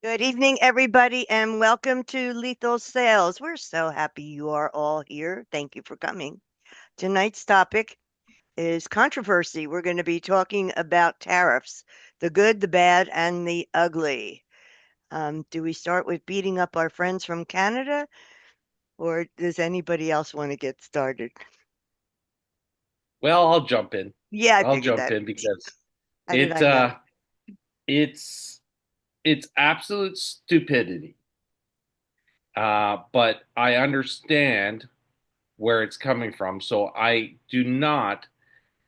Good evening, everybody, and welcome to Lethal Sales. We're so happy you are all here. Thank you for coming. Tonight's topic is controversy. We're going to be talking about tariffs, the good, the bad, and the ugly. Do we start with beating up our friends from Canada, or does anybody else want to get started? Well, I'll jump in. Yeah, I I'll figured jump that. in because How did it I know? uh it's it's absolute stupidity. But I understand where it's coming from, so I do not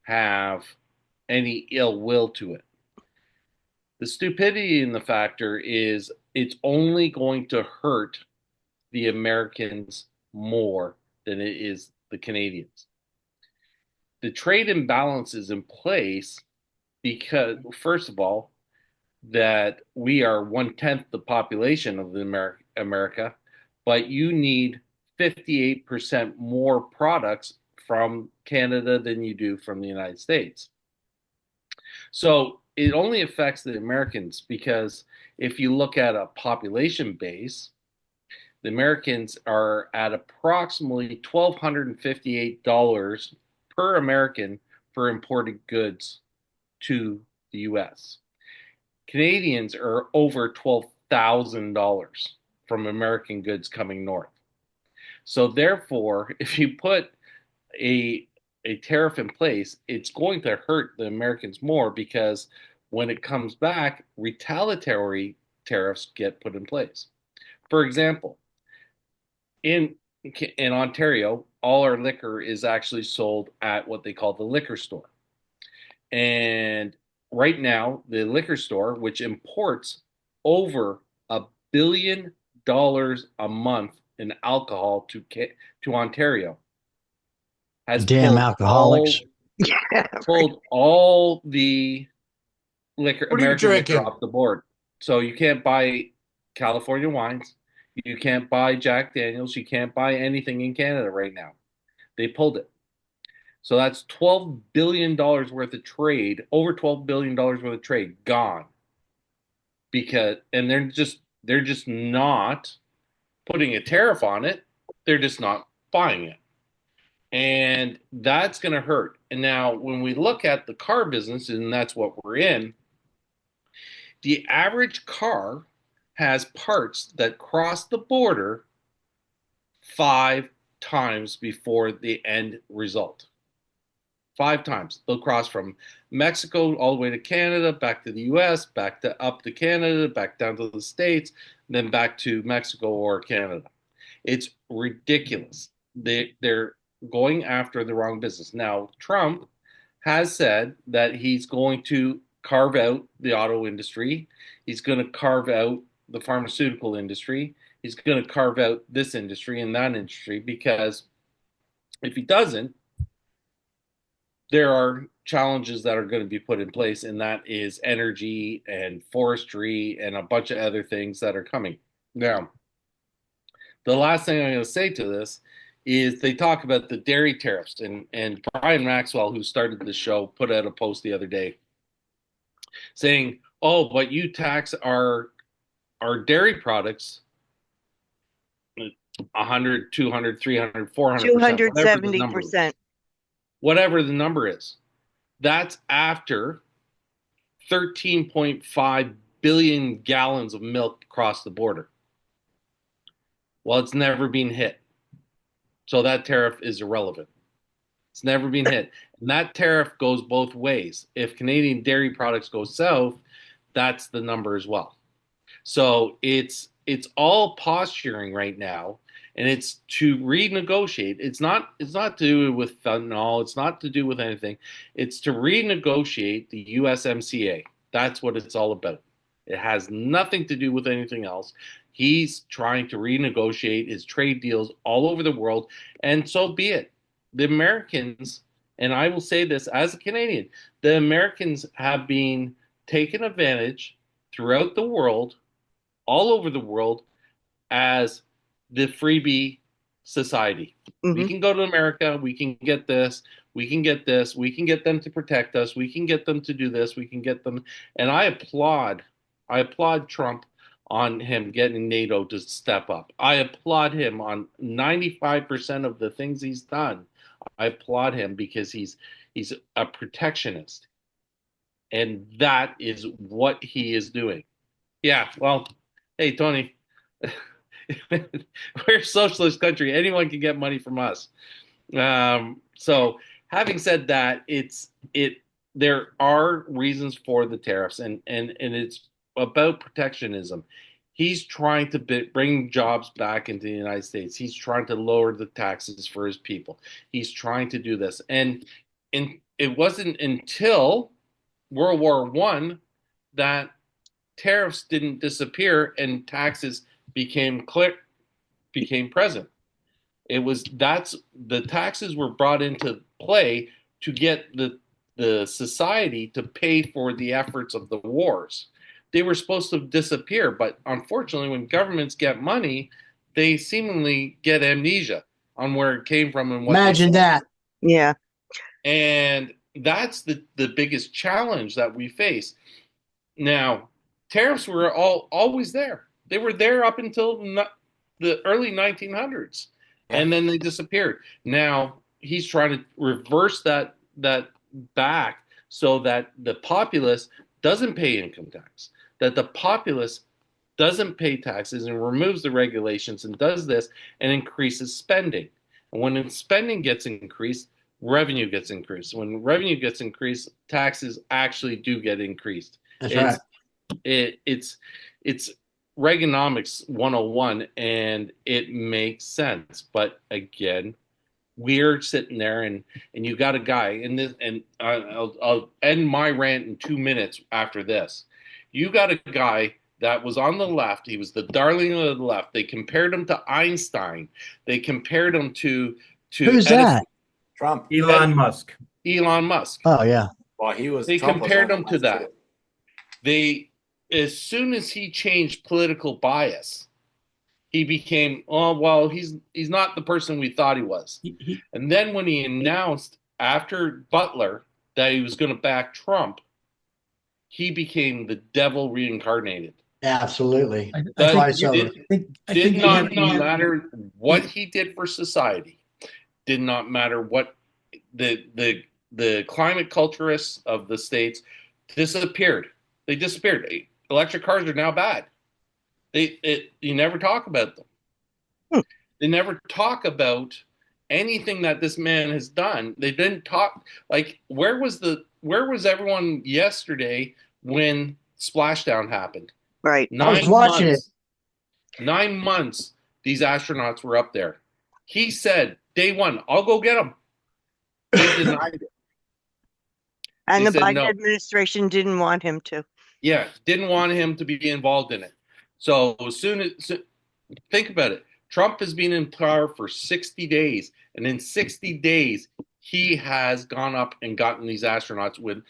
have any ill will to it. The stupidity in the factor is it's only going to hurt the Americans more than it is the Canadians. The trade imbalance is in place because, first of all, that we are 1/10 the population of the America, but you need 58% more products from Canada than you do from the United States. So it only affects the Americans because if you look at a population base, the Americans are at approximately $1,258 per American for imported goods to the US. Canadians are over $12,000 from American goods coming north. So therefore, if you put a a tariff in place, it's going to hurt the Americans more because when it comes back, retaliatory tariffs get put in place. For example, in in Ontario, all our liquor is actually sold at what they call the liquor store. And right now, the liquor store, which imports over $1 billion a month in alcohol to Ontario, has Damn alcoholics. Yeah, right. pulled all the liquor, What are you American liquor, drinking? off the board. So you can't buy California wines, you can't buy Jack Daniels, you can't buy anything in Canada right now. They pulled it. So that's $12 billion worth of trade, over $12 billion worth of trade gone because and they're just not putting a tariff on it. They're just not buying it. And that's going to hurt. And now when we look at the car business and that's what we're in, the average car has parts that cross the border 5 times before the end result. 5 times. They'll cross from Mexico all the way to Canada, back to the US, back to up to Canada, back down to the States, then back to Mexico or Canada. It's ridiculous. They're going after the wrong business. Now, Trump has said that he's going to carve out the auto industry. He's going to carve out the pharmaceutical industry. He's going to carve out this industry and that industry because if he doesn't, there are challenges that are going to be put in place, and that is energy and forestry and a bunch of other things that are coming. Now, the last thing I'm going to say to this is they talk about the dairy tariffs, and Brian Maxwell, who started the show, put out a post the other day saying, "Oh, but you tax our dairy products 100, 200, 300, 400%, whatever the number is. 270%. Whatever the number is. That's after 13.5 billion gallons of milk across the border. Well, it's never been hit. So that tariff is irrelevant. It's never been hit. And that tariff goes both ways. If Canadian dairy products go south, that's the number as well. So it's all posturing right now, and it's to renegotiate. It's not to do with fentanyl. It's not to do with anything. It's to renegotiate the USMCA. That's what it's all about. It has nothing to do with anything else. He's trying to renegotiate his trade deals all over the world, and so be it. The Americans, and I will say this as a Canadian, the Americans have been taken advantage throughout the world, all over the world, as the freebie society. We Hmm. can go to America, we can get this, we can get this, we can get them to protect us, we can get them to do this, we can get them. And I applaud Trump on him getting NATO to step up. I applaud him on 95% of the things he's done. I applaud him because he's a protectionist, and that is what he is doing. Yeah, well, hey Tony, we're a socialist country. Anyone can get money from us. So having said that, it there are reasons for the tariffs, and it's about protectionism. He's trying to bring jobs back into the United States. He's trying to lower the taxes for his people. He's trying to do this, and it wasn't until World War I that tariffs didn't disappear and taxes became clear became present. It was that's the taxes were brought into play to get the society to pay for the efforts of the wars. They were supposed to disappear, but unfortunately, when governments get money, they seemingly get amnesia on where it came from and what they Imagine did. that. Yeah. And that's the biggest challenge that we face. Now, tariffs were always there. They were there up until the early 1900s, Yeah. and then they disappeared. Now he's trying to reverse that back so that the populace doesn't pay income tax, that the populace doesn't pay taxes and removes the regulations and does this and increases spending. And when spending gets increased, revenue gets increased. When revenue gets increased, taxes actually do get increased. That's It's right. it's Reaganomics 101, and it makes sense. But again, we're sitting there, and you got a guy in this, and I'll end my rant in 2 minutes after this. You got a guy that was on the left. He was the darling of the left. They compared him to Einstein. They compared him to Who's that? Trump. Elon Musk. Elon Musk. Oh, yeah. Well, They Trump was compared on him the to left, that. too. They, as soon as he changed political bias, he became, oh well, he's not the person we thought he was. And then when he announced after Butler that he was going to back Trump, he became the devil reincarnated. Absolutely. I That's why think, so. Did not matter what he did for society. Did not matter what the climate culturists of the states disappeared. They disappeared. Electric cars are now bad. You never talk about them. Hmm. They never talk about anything that this man has done. They didn't talk like where was everyone yesterday when splashdown happened? Right. I was watching it. 9 months these astronauts were up there. He said day one, I'll go get them. They denied it. And They the said Biden no. administration didn't want him to. Yeah, didn't want him to be involved in it. So as soon as think about it, Trump has been in power for 60 days, and in 60 days he has gone up and gotten these astronauts when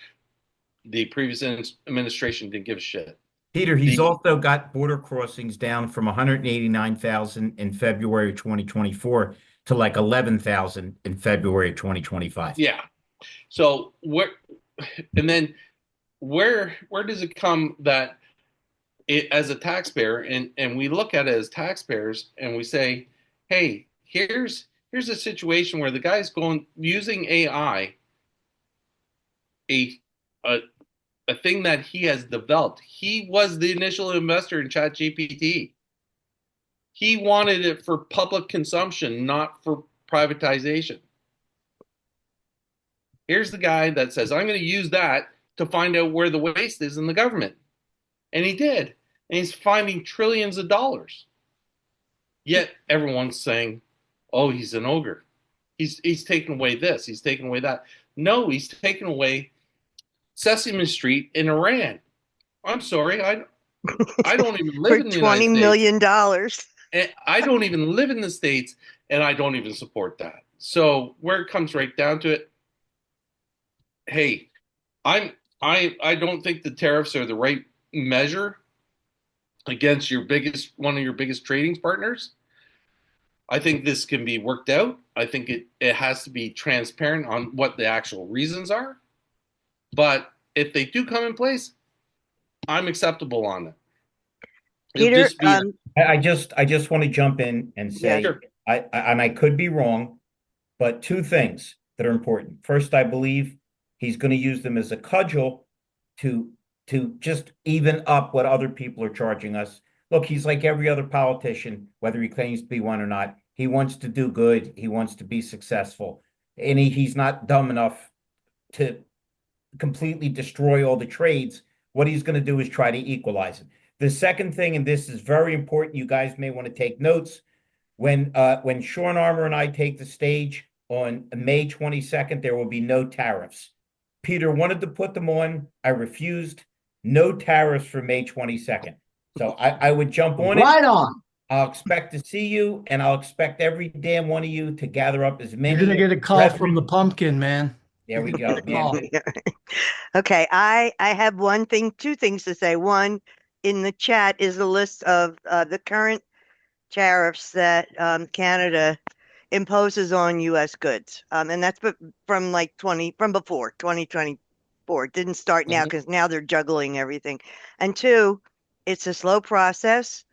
the previous administration didn't give a shit. Peter, he's also got border crossings down from 189,000 in February 2024 to like 11,000 in February 2025. Yeah. So and then where does it come that as a taxpayer, and we look at it as taxpayers and we say, hey, here's a situation where the guy's going using AI, a a thing that he has developed. He was the initial investor in ChatGPT. He wanted it for public consumption, not for privatization. Here's the guy that says, I'm going to use that to find out where the waste is in the government. And he did. And he's finding trillions of dollars. Yet everyone's saying, oh, he's an ogre. He's taken away this. He's taken away that. No, he's taken away Sesame Street in Iran. I'm sorry. I don't even live For in the United $20 States. million. And I don't even live in the States, and I don't even support that. So where it comes right down to it, hey, I don't think the tariffs are the right measure against one of your biggest trading partners. I think this can be worked out. I think it has to be transparent on what the actual reasons are. But if they do come in place, I'm acceptable on it. It'll Peter, just be I just want to jump in and yeah, say, sure. and I could be wrong, but two things that are important. First, I believe he's going to use them as a cudgel to just even up what other people are charging us. Look, he's like every other politician, whether he claims to be one or not. He wants to do good. He wants to be successful, and he's not dumb enough to completely destroy all the trades. What he's going to do is try to equalize it. The second thing, and this is very important, you guys may want to take notes. When Sean Armour and I take the stage on May 22nd, there will be no tariffs. Peter wanted to put them on. I refused. No tariffs for May 22nd. So I would jump on it. Right on. I'll expect to see you, and I'll expect every damn one of you to gather up as You're many gonna get a call from the pumpkin, man. There we You're go, gonna get a call. man. okay. I have two things to say. One, in the chat is a list of the current tariffs that Canada imposes on U.S. goods, and that's from like from before 2024. It didn't start now because now they're juggling everything. And two, it's a slow process.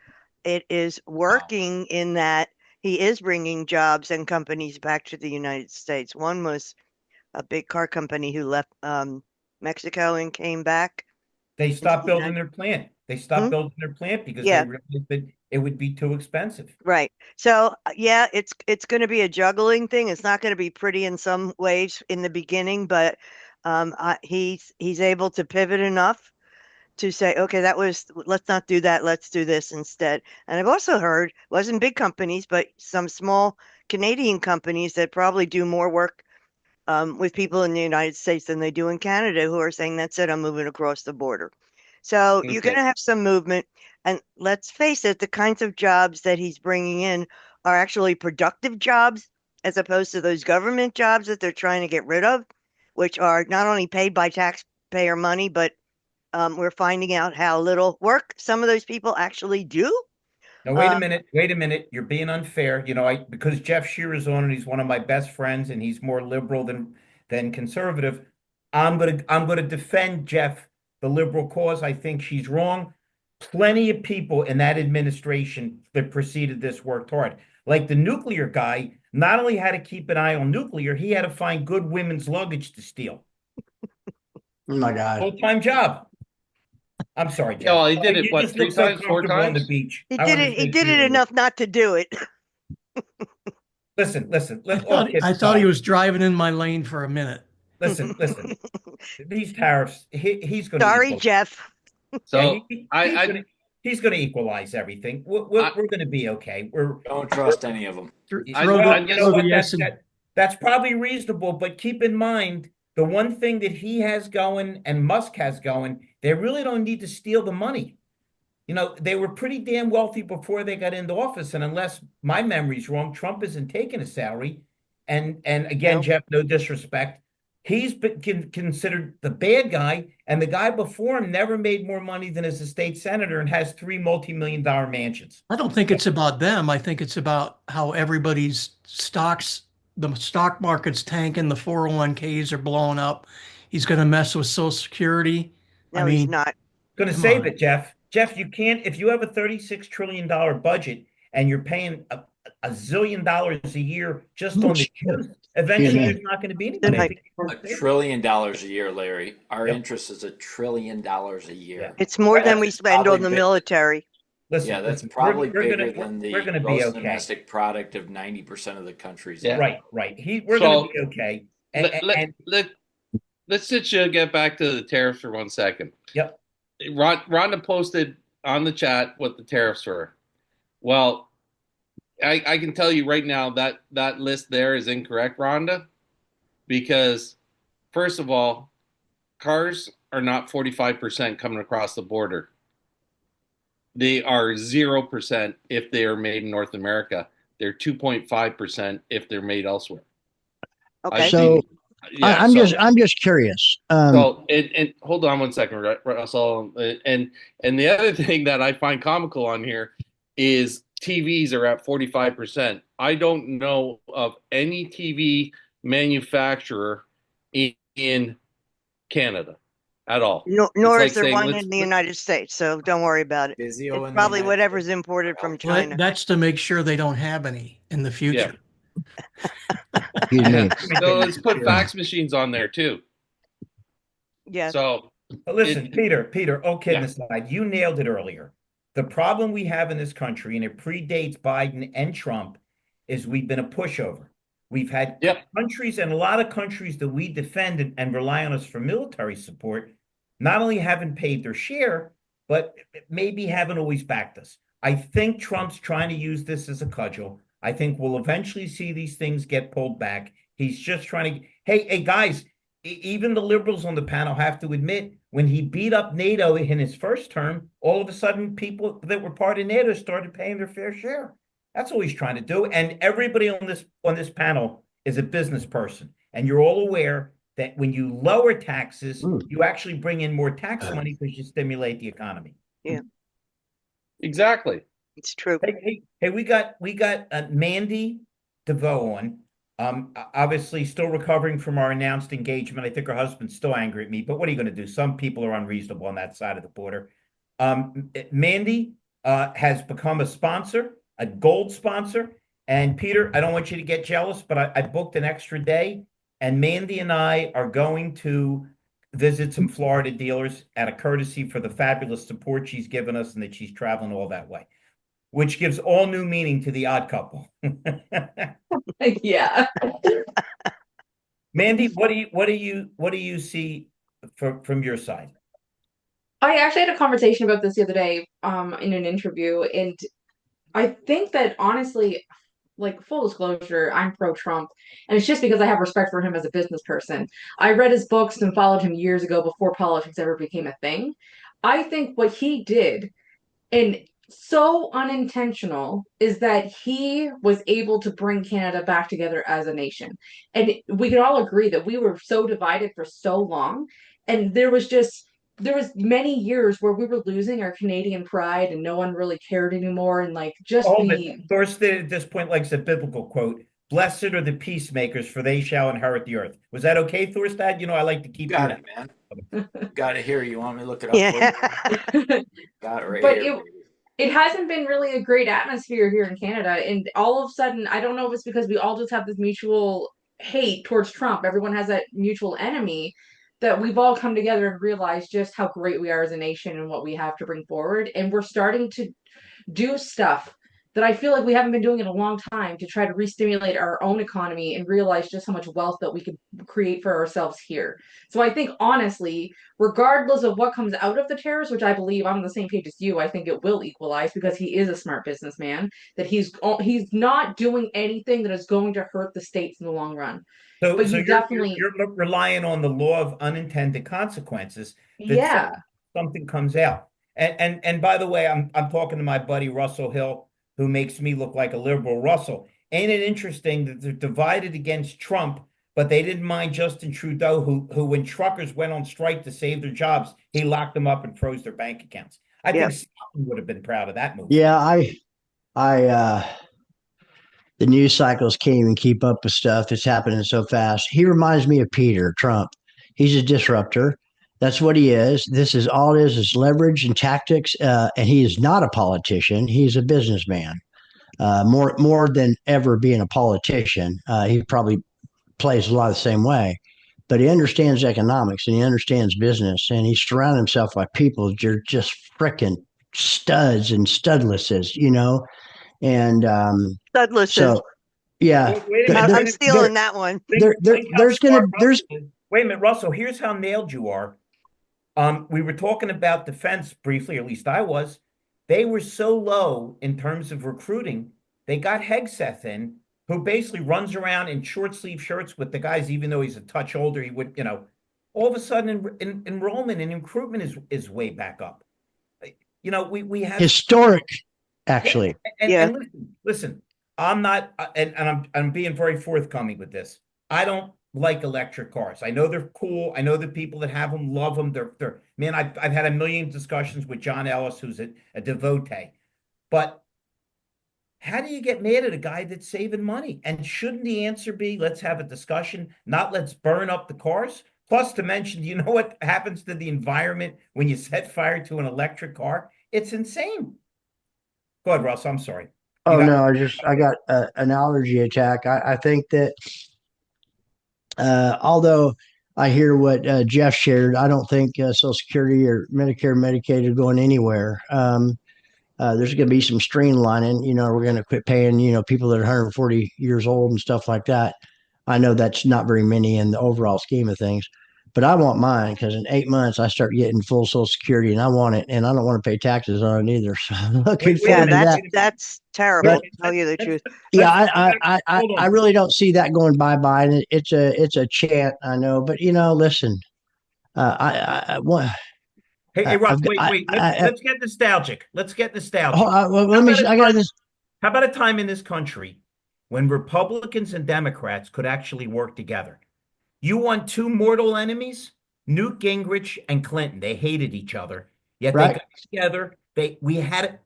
It is working in that he is bringing jobs and companies back to the United States. One was a big car company who left Mexico and came back They into stopped the building United. their plant. They Hmm? stopped building their plant because they Yeah, realized that it would be too expensive. right. So yeah, it's going to be a juggling thing. It's not going to be pretty in some ways in the beginning, but he's able to pivot enough to say, okay, let's not do that. Let's do this instead. And I've also heard, it wasn't big companies, but some small Canadian companies that probably do more work with people in the United States than they do in Canada who are saying, that's it, I'm moving across the border. So you're going Okay. to have some movement. And let's face it, the kinds of jobs that he's bringing in are actually productive jobs as opposed to those government jobs that they're trying to get rid of, which are not only paid by taxpayer money, but we're finding out how little work some of those people actually do. Now, wait a Um, minute. Wait a minute. You're being unfair. You know, because Jeff Shearer's on and he's one of my best friends and he's more liberal than conservative. I'm gonna defend Jeff, the liberal cause. I think she's wrong. Plenty of people in that administration that preceded this worked hard. Like the nuclear guy, not only had to keep an eye on nuclear, he had to find good women's luggage to steal. Oh my God. Full-time job. I'm sorry, Yeah, Jeff. well, he did it You what, just three look so times, four comfortable on the times? beach. he I did wanted it. to He make did sure it you knew. enough not to do it. Listen. I All thought kidding I thought he aside. was driving in my lane for a minute. Listen. These tariffs, he's going to Sorry, equal. Jeff. Yeah, So he's going to equalize everything. I, We're going to be okay. Don't trust any of them. Throw the Well, I you know just throw what? the S and That's probably reasonable, but keep in mind the one thing that he has going and Musk has going, they really don't need to steal the money. You know, they were pretty damn wealthy before they got into office, and unless my memory's wrong, Trump isn't taking a salary. And again, No, Jeff, no disrespect, he's been considered the bad guy, and the guy before him never made more money than as a state senator and has three multi-million-dollar mansions. I don't think it's about them. I think it's about how everybody's the stock market's tanking, the 401ks are blowing up. He's going to mess with Social Security. I no, he's mean, not. Going to come save on. it, Jeff. Jeff, you can't, if you have a $36 trillion budget and you're paying a zillion dollars a year just Oh, on the shit. dues, eventually Yeah. there's not going to be any Then money. I I- think you're $1 gonna save it. trillion a year, Larry. Our Yep. interest is $1 trillion a Yeah. year. It's more than That's we spend on probably the big. military. Listen, Yeah, that's listen, probably we're bigger gonna than we're the gonna be gross okay. domestic product of 90% of the countries. Yeah. Right. We're gonna so be okay. let let's just get back to the tariffs for 1 second. Yep. Rhonda posted on the chat what the tariffs were. Well, I can tell you right now that that list there is incorrect, Rhonda, because first of all, cars are not 45% coming across the border. They are 0% if they are made in North America. They're 2.5% if they're made elsewhere. Okay. So Yeah, I'm just curious. and hold on 1 second, Russell. And the other thing that I find comical on here is TVs are at 45%. I don't know of any TV manufacturer in Canada. at all. Nor It's is like there saying one in the United States, so don't worry about it. Vizio It's in the probably United whatever's States. imported from Well, China. that's to make sure they don't have any in the yeah. future. Excuse me. So let's put fax machines on there too. Yes. So But listen, Peter, all kidding Yeah. aside, you nailed it earlier. The problem we have in this country, and it predates Biden and Trump, is we've been a pushover. We've had Yep. countries, and a lot of countries that we defend and rely on us for military support, not only haven't paid their share, but maybe haven't always backed us. I think Trump's trying to use this as a cudgel. I think we'll eventually see these things get pulled back. He's just trying to, hey, guys, even the liberals on the panel have to admit, when he beat up NATO in his first term, all of a sudden people that were part of NATO started paying their fair share. That's what he's trying to do. And everybody on this panel is a business person. And you're all aware that when you lower taxes, you actually bring in more tax money because you stimulate the economy. Yeah, exactly. it's true. Hey, we got Mandy DeVoe on. Obviously still recovering from our announced engagement. I think her husband's still angry at me, but what are you going to do? Some people are unreasonable on that side of the border. Mandy has become a sponsor, a gold sponsor. And Peter, I don't want you to get jealous, but I booked an extra day, and Mandy and I are going to visit some Florida dealers at a courtesy for the fabulous support she's given us and that she's traveling all that way, which gives all new meaning to the odd couple. Yeah. Mandy, what do you see from your side? I actually had a conversation about this the other day, in an interview, and I think that honestly, like full disclosure, I'm pro-Trump, and it's just because I have respect for him as a business person. I read his books and followed him years ago before politics ever became a thing. I think what he did, and so unintentional, is that he was able to bring Canada back together as a nation. And we can all agree that we were so divided for so long, and there was many years where we were losing our Canadian pride and no one really cared anymore, and like just Hold the it. Thorstead at this point likes a biblical quote. Blessed are the peacemakers, for they shall inherit the earth. Was that okay, Thorstead? You know, I like to keep Got your... it, man. Got it here. You want me to look it up? Yeah. Got it right but here. it hasn't been really a great atmosphere here in Canada. And all of a sudden, I don't know if it's because we all just have this mutual hate towards Trump. Everyone has that mutual enemy, that we've all come together and realized just how great we are as a nation and what we have to bring forward. And we're starting to do stuff that I feel like we haven't been doing in a long time to try to re-stimulate our own economy and realize just how much wealth that we could create for ourselves here. So I think honestly, regardless of what comes out of the tariffs, which I believe I'm on the same page as you, I think it will equalize because he is a smart businessman, that he's not doing anything that is going to hurt the states in the long run. So, But so you you're definitely, you're relying on the law of unintended consequences that yeah. something comes out. And by the way, I'm talking to my buddy Russell Hill, who makes me look like a liberal. Russell, ain't it interesting that they're divided against Trump, but they didn't mind Justin Trudeau, who when truckers went on strike to save their jobs, he locked them up and froze their bank accounts. I Yeah. think Scotland would have been proud of that move. Yeah, I the news cycles can't even keep up with stuff that's happening so fast. He reminds me of Peter Trump. He's a disruptor. That's what he is. This is all it is leverage and tactics. And he is not a politician. He's a businessman. More than ever being a politician. He probably plays a lot the same way, but he understands economics and he understands business, and he's surrounded himself by people that are just freaking studs and studlesses, and Studlesses. so yeah, Wait a minute, I'm stealing that one. Think how there's gonna smart there's Russell is. Wait a minute, Russell. Here's how nailed you are. We were talking about defense briefly, or at least I was. They were so low in terms of recruiting. They got Hegseth in, who basically runs around in short sleeve shirts with the guys, even though he's a touch older. He would, all of a sudden, enrollment and recruitment is way back up. We have historic, actually. and listen, I'm not, and I'm being very forthcoming with this. I don't like electric cars. I know they're cool. I know the people that have them love them. They're man. I've had a million discussions with John Ellis, who's a devotee. But how do you get mad at a guy that's saving money? And shouldn't the answer be, let's have a discussion, not let's burn up the cars? Plus, to mention, do you know what happens to the environment when you set fire to an electric car? It's insane. Go ahead, Russ. I'm sorry. You Oh got no, I got an allergy attack. I think that although I hear what Jeff shared, I don't think Social Security or Medicare, Medicaid are going anywhere. There's going to be some streamlining. We're going to quit paying, people that are 140 years old and stuff like that. I know that's not very many in the overall scheme of things, but I want mine because in 8 months I start getting full Social Security and I want it, and I don't want to pay taxes on it either. So I'm looking wait a Yeah, forward to minute. that. that's terrible, But to tell you the truth. yeah, Hold I on. really don't see that going bye bye, and it's a chant, I know, but listen, I want. Hey, Russ, I've wait, wait. Let's get nostalgic. Let's get nostalgic. well, How let me. about a I got time? this. How about a time in this country when Republicans and Democrats could actually work together? You want two mortal enemies, Newt Gingrich and Clinton. They hated each other, yet they Right. got together. We had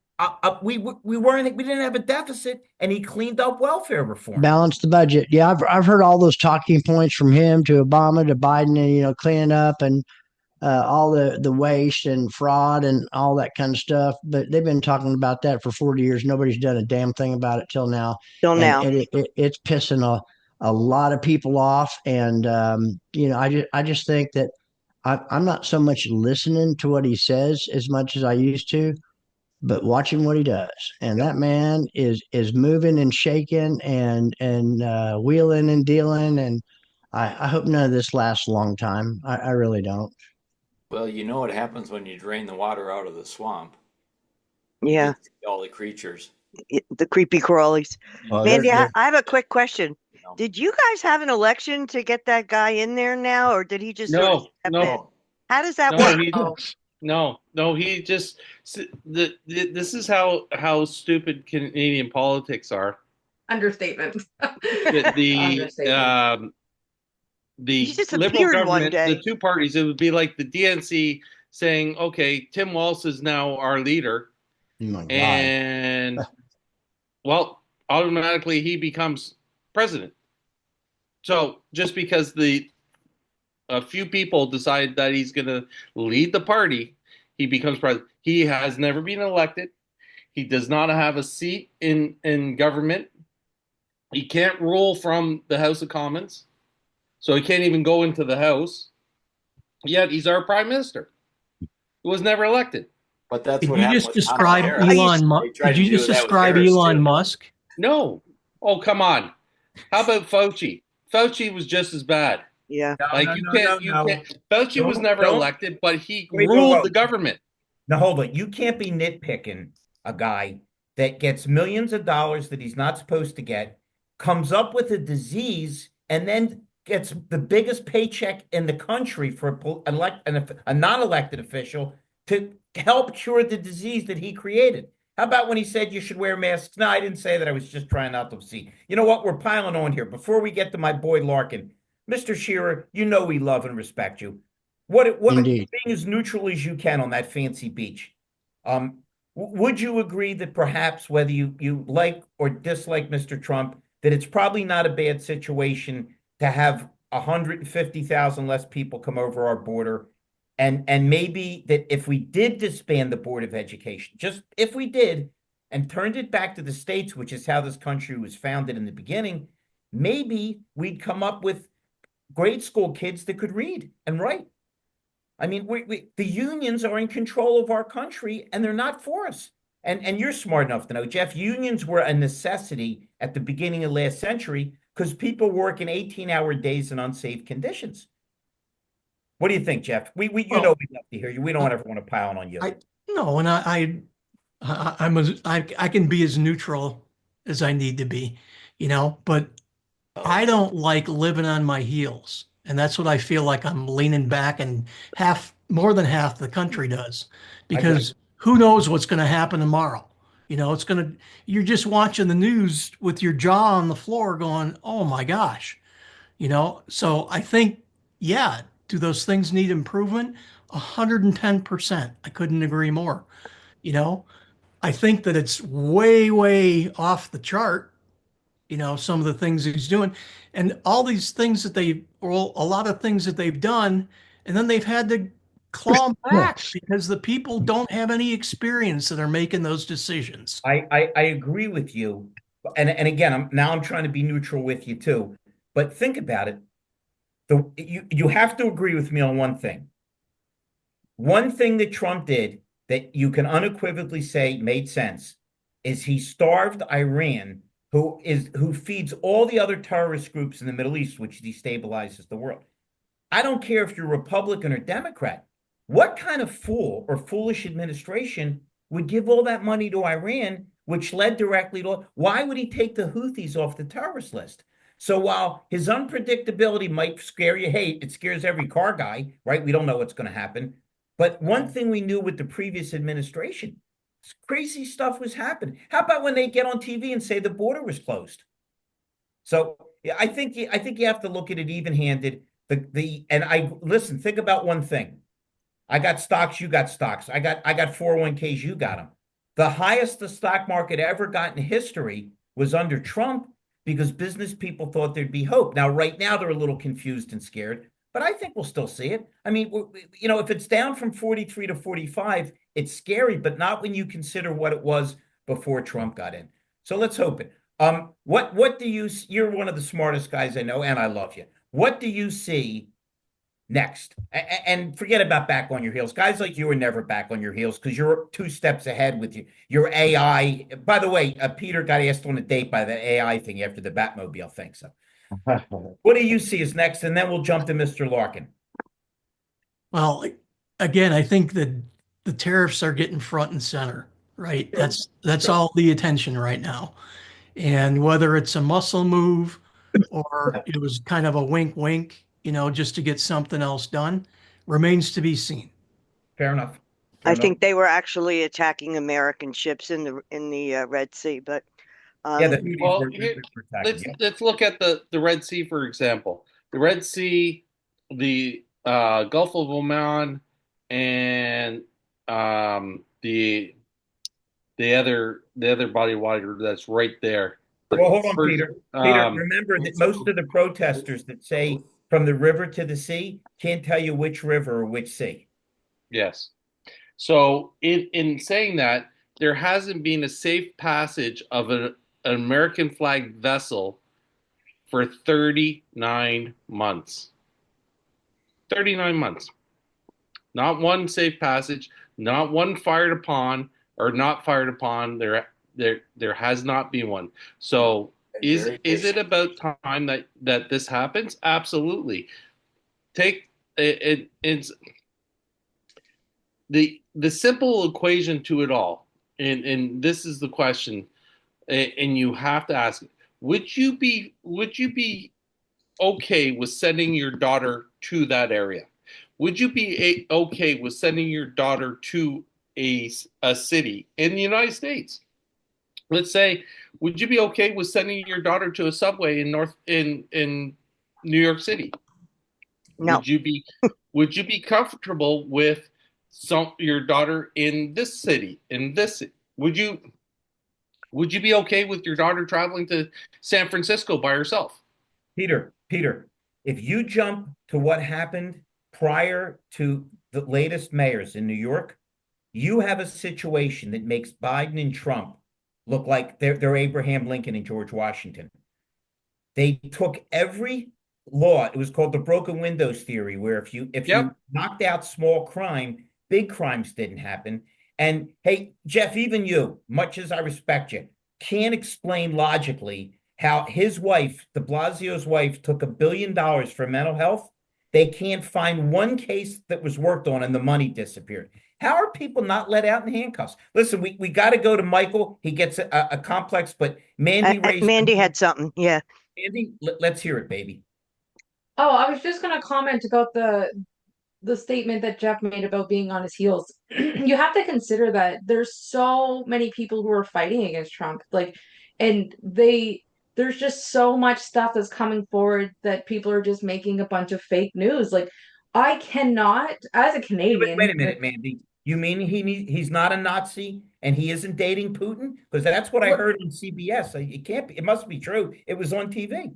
we didn't have a deficit, and he cleaned up welfare reform. Balance the budget. Yeah, I've heard all those talking points from him to Obama to Biden, and cleaning up and all the waste and fraud and all that kind of stuff. But they've been talking about that for 40 years. Nobody's done a damn thing about it till now, Till and now. it's pissing a lot of people off. And I just think that I'm not so much listening to what he says as much as I used to, but watching what he does. And that man is moving and shaking and wheeling and dealing. And I hope none of this lasts a long time. I really don't. Well, you know what happens when you drain the water out of the swamp. You Yeah, get to see all the creatures. the creepy crawlies. Well, Mandy, they're I have a quick question. You know? Did you guys have an election to get that guy in there now, or did he just sort of No, step no, in? Oh, How does that no. work? He no. He just this is how stupid Canadian politics are. Understatement. The Understatement. He the just Liberal appeared one government, the day. two parties, it would be like the DNC saying, "Okay, Tim Walz is now our leader," oh my God. and well, automatically he becomes president. So just because a few people decide that he's going to lead the party, he becomes president. He has never been elected. He does not have a seat in government. He can't rule from the House of Commons, so he can't even go into the House. Yet he's our prime minister. He was never elected. but that's Did what you happened just with Kamala describe Harris. Elon Musk? They tried Did you to do just that with describe Harris Elon too. Musk? No. Oh, come on. How about Fauci? Fauci was just as bad. Yeah. No, Like no, you no, can't, no, you no. can't. Fauci was never Don't. elected, but he Wait, whoa, ruled whoa. the government. Now hold on. You can't be nitpicking a guy that gets millions of dollars that he's not supposed to get, comes up with a disease, and then gets the biggest paycheck in the country for a non-elected official to help cure the disease that he created. How about when he said you should wear masks? No, I didn't say that. I was just trying not to see. You know what? We're piling on here. Before we get to my boy Larkin, Mr. Shearer, you know we love and respect you. What Indeed. being as neutral as you can on that fancy beach. Um, would you agree that perhaps whether you like or dislike Mr. Trump, that it's probably not a bad situation to have 150,000 less people come over our border, and maybe that if we did disband the Board of Education, just if we did, and turned it back to the states, which is how this country was founded in the beginning, maybe we'd come up with grade school kids that could read and write. I mean, the unions are in control of our country, and they're not for us. And you're smart enough to know, Jeff, unions were a necessity at the beginning of last century because people work in 18-hour days in unsafe conditions. What do you think, Jeff? We you Well, know we'd love to hear you. We don't ever want to pile on you. I no, and I can be as neutral as I need to be, but I don't like living on my heels. And that's what I feel like I'm leaning back, and more than half the country does, I agree. because who knows what's going to happen tomorrow? You're just watching the news with your jaw on the floor going, oh my gosh, So I think, yeah, do those things need improvement? 110%. I couldn't agree more. You know, I think that it's way, way off the chart, some of the things he's doing and all these things that well, a lot of things that they've done, and then they've had to claw them Yeah. back because the people don't have any experience that are making those decisions. I agree with you. And again, I'm trying to be neutral with you too. But think about it. You have to agree with me on one thing. One thing that Trump did that you can unequivocally say made sense is he starved Iran, who feeds all the other terrorist groups in the Middle East, which destabilizes the world. I don't care if you're Republican or Democrat. What kind of fool or foolish administration would give all that money to Iran, which led directly to why would he take the Houthis off the terrorist list? So while his unpredictability might scare you, hey, it scares every car guy, right? We don't know what's going to happen. But one thing we knew with the previous administration, crazy stuff was happening. How about when they get on TV and say the border was closed? So yeah, I think you have to look at it even-handed. And I listen, think about one thing. I got stocks, you got stocks. I got 401ks, you got them. The highest the stock market ever got in history was under Trump because business people thought there'd be hope. Now, right now, they're a little confused and scared, but I think we'll still see it. I mean, if it's down from 43 to 45, it's scary, but not when you consider what it was before Trump got in. So let's hope it. What do you're one of the smartest guys I know, and I love you. What do you see next? And forget about back on your heels. Guys like you are never back on your heels because you're 2 steps ahead with your AI. By the way, Peter got asked on a date by the AI thing after the Batmobile thing. So what do you see as next? And then we'll jump to Mr. Larkin. Well, again, I think that the tariffs are getting front and center, right? That's all the attention right now. And whether it's a muscle move or it was kind of a wink wink, just to get something else done, remains to be seen. Fair enough. Fair I enough. think they were actually attacking American ships in the Red Sea, but Yeah, the um, Houthis Well, were attacking. let's Yeah. let's look at the Red Sea, for example. The Red Sea, the Gulf of Oman, and the other body of water that's right there. Well, hold on, For, Peter. Peter, um, remember that most of the protesters that say from the river to the sea can't tell you which river or which sea. yes. So in saying that, there hasn't been a safe passage of an American flag vessel for 39 months. 39 months. Not one safe passage, not one fired upon or not fired upon. There has not been one. So is it about time that this happens? Absolutely. Take it's the simple equation to it all, and this is the question, and you have to ask: would you be okay with sending your daughter to that area? Would you be okay with sending your daughter to a city in the United States? Let's say, would you be okay with sending your daughter to a subway in New York City? no. Would you be would you be comfortable with your daughter in this city in this would you be okay with your daughter traveling to San Francisco by herself? Peter, if you jump to what happened prior to the latest mayors in New York, you have a situation that makes Biden and Trump look like they're Abraham Lincoln and George Washington. They took every law. It was called the broken windows theory, where if you Yep. knocked out small crime, big crimes didn't happen. And hey, Jeff, even you, much as I respect you, can't explain logically how his wife, de Blasio's wife, took $1 billion for mental health. They can't find one case that was worked on and the money disappeared. How are people not let out in handcuffs? Listen, we got to go to Michael. He gets a complex, but Mandy raised Mandy had something. Yeah. Mandy, let's hear it, baby. Oh, I was just gonna comment about the statement that Jeff made about being on his heels. You have to consider that there's so many people who are fighting against Trump, like, and there's just so much stuff that's coming forward that people are just making a bunch of fake news. Like, I cannot, as a Wait Canadian, a minute, Mandy. You mean he's not a Nazi and he isn't dating Putin? Because that's what I heard on CBS. It can't be. It must be true. It was on TV.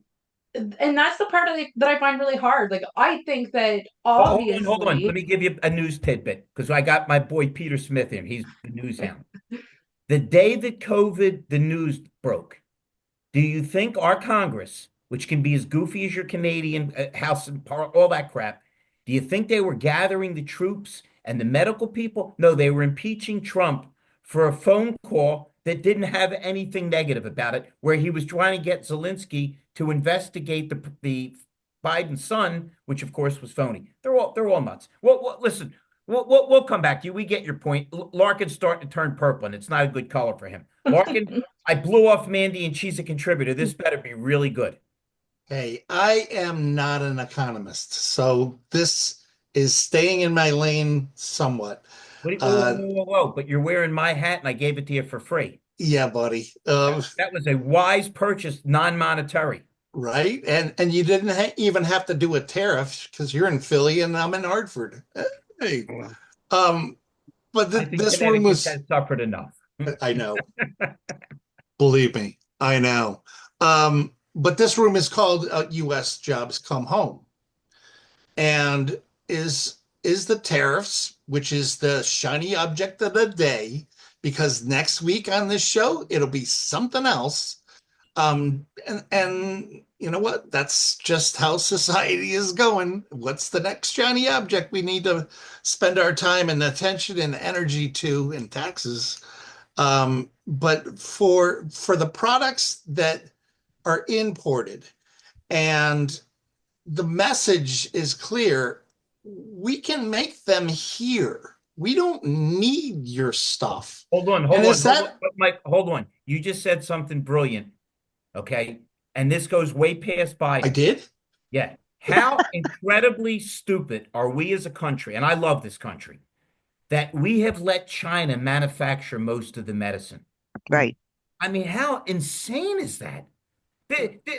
And that's the part of that I find really hard. Like, I think that Oh, hold on. Let obviously, me give you a news tidbit because I got my boy Peter Smith here. He's the news hound. The day that the news broke, do you think our Congress, which can be as goofy as your Canadian House and all that crap, do you think they were gathering the troops and the medical people? No, they were impeaching Trump for a phone call that didn't have anything negative about it, where he was trying to get Zelensky to investigate the Biden son, which of course was phony. They're all nuts. Well, listen, we'll come back to you. We get your point. Larkin's starting to turn purple, and it's not a good color for him. Larkin, I blew off Mandy, and she's a contributor. This better be really good. Hey, I am not an economist, so this is staying in my lane somewhat. Whoa. But you're wearing my hat, and I gave it to you for free. Yeah, buddy. That was a wise purchase, non-monetary. Right? And you didn't even have to do a tariff because you're in Philly and I'm in Hartford. Hey. But I think this room was has suffered enough. I know. Believe me, I know. But this room is called US Jobs Come Home. And is the tariffs, which is the shiny object of the day, because next week on this show it'll be something else. And you know what? That's just how society is going. What's the next shiny object we need to spend our time and attention and energy to in taxes? But for the products that are imported, and the message is clear, we can make them here. We don't need your stuff. Hold on, Mike, hold on. You just said something brilliant. Okay. And this goes way past Biden. I did? Yeah. How incredibly stupid are we as a country? And I love this country, that we have let China manufacture most of the medicine. Right. I mean, how insane is that?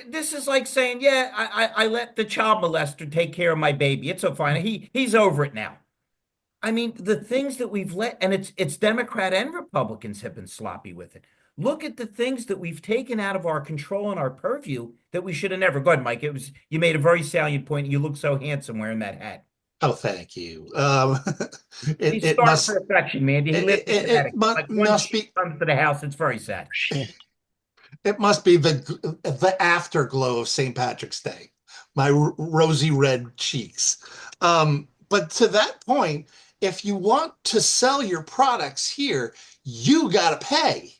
This is like saying, yeah, I let the child molester take care of my baby. It's so fine. He's over it now. I mean, the things that we've let, and it's Democrat and Republicans have been sloppy with it. Look at the things that we've taken out of our control and our purview that we should have never. Go ahead, Mike. You made a very salient point. You look so handsome wearing that hat. Oh, thank you. He's starved for affection, Mandy. He lives it must be comes to the house. It's very sad. It must be the afterglow of St. Patrick's Day, my rosy red cheeks. But to that point, if you want to sell your products here, you got to pay.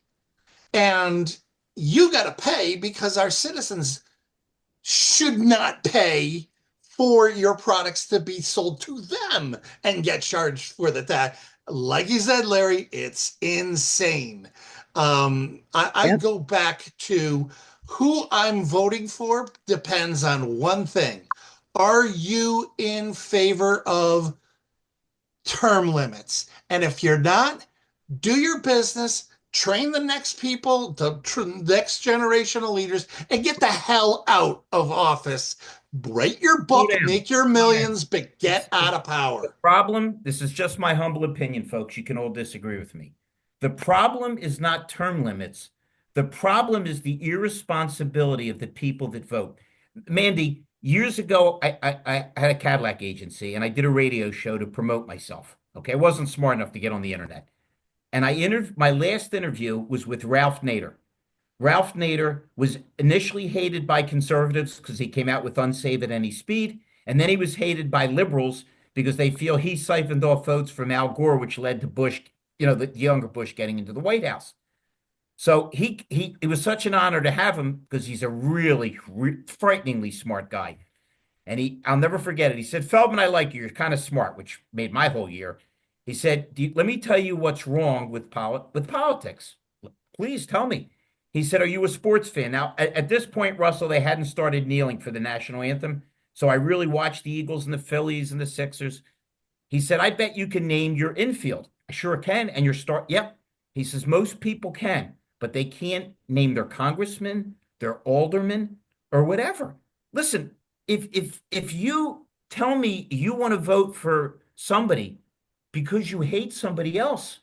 And you got to pay because our citizens should not pay for your products to be sold to them and get charged for the tax. Like you said, Larry, it's insane. I go back to who I'm voting for depends on one thing. Are you in favor of term limits? And if you're not, do your business, train the next people, the next generation of leaders, and get the hell out of office. Write your book, make your millions, but get out of power. The problem, this is just my humble opinion, folks. You can all disagree with me. The problem is not term limits. The problem is the irresponsibility of the people that vote. Mandy, years ago, I had a Cadillac agency and I did a radio show to promote myself. Okay, I wasn't smart enough to get on the internet. And my last interview was with Ralph Nader. Ralph Nader was initially hated by conservatives because he came out with Unsave at Any Speed. And then he was hated by liberals because they feel he siphoned off votes from Al Gore, which led to Bush, the younger Bush getting into the White House. So it was such an honor to have him because he's a really frighteningly smart guy. And I'll never forget it. He said, Feldman, I like you. You're kind of smart, which made my whole year. He said, let me tell you what's wrong with politics. Please tell me. He said, are you a sports fan? Now, at this point, Russell, they hadn't started kneeling for the national anthem. So I really watched the Eagles and the Phillies and the Sixers. He said, I bet you can name your infield. I sure can. And your start. Yep. He says, most people can, but they can't name their congressman, their alderman, or whatever. Listen, if you tell me you want to vote for somebody because you hate somebody else.